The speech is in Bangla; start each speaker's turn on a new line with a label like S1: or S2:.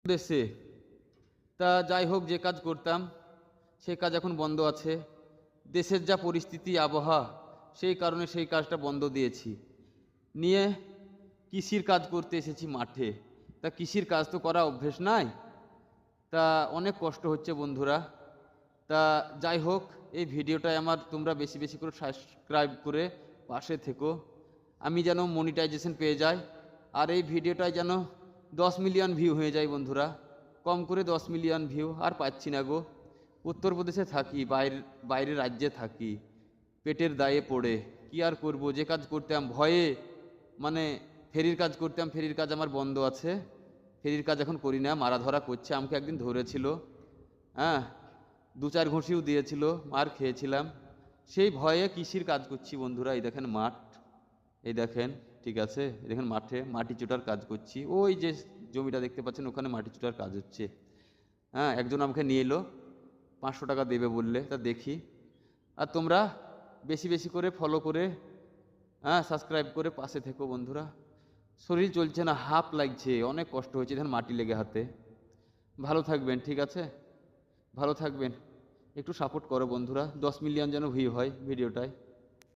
S1: দেশে। তা যাই হোক, যে কাজ করতাম সে কাজ এখন বন্ধ আছে। দেশের যা পরিস্থিতি আবহাওয়া, সেই কারণে সেই কাজটা বন্ধ দিয়েছি, নিয়ে কৃষির কাজ করতে এসেছি মাঠে। তা কৃষির কাজ তো করা অভ্যেস নাই, তা অনেক কষ্ট হচ্ছে বন্ধুরা। তা যাই হোক, এই ভিডিওটায় আমার তোমরা বেশি বেশি করে সাবস্ক্রাইব করে পাশে থেকো, আমি যেন মনিটাইজেশন পেয়ে যাই, আর এই ভিডিওটায় যেন 10 মিলিয়ন ভিউ হয়ে যায় বন্ধুরা। কম করে 10 মিলিয়ন ভিউ আর পাচ্ছি না গো। উত্তরপ্রদেশে থাকি, বাইরের রাজ্যে থাকি, পেটের দায়ে পড়ে কি আর করব। যে কাজ করতাম ভয়ে, মানে ফেরির কাজ করতাম, ফেরির কাজ আমার বন্ধ আছে। ফেরির কাজ এখন করি না, মারা ধরা করছে। আমাকে একদিন ধরেছিল, হ্যাঁ, 2-4 ঘুষিও দিয়েছিল, মার খেয়েছিলাম। সেই ভয়ে কৃষির কাজ করছি বন্ধুরা। এই দেখেন মাঠ, এই দেখেন, ঠিক আছে, এই দেখেন মাঠে মাটি চোটার কাজ করছি। ওই যে জমিটা দেখতে পাচ্ছেন, ওখানে মাটি চোটার কাজ হচ্ছে। হ্যাঁ, একজন আমাকে নিয়ে এলো, 500 টাকা দেবে বললে। তা দেখি। আর তোমরা বেশি বেশি করে ফলো করে, হ্যাঁ, সাবস্ক্রাইব করে পাশে থেকো বন্ধুরা। শরীর চলছে না, হাঁপ লাগছে, অনেক কষ্ট হচ্ছে, দেখেন মাটি লেগে হাতে। ভালো থাকবেন, ঠিক আছে, ভালো থাকবেন। একটু সাপোর্ট করো বন্ধুরা, 10 মিলিয়ন যেন ভিউ হয় ভিডিওটায়।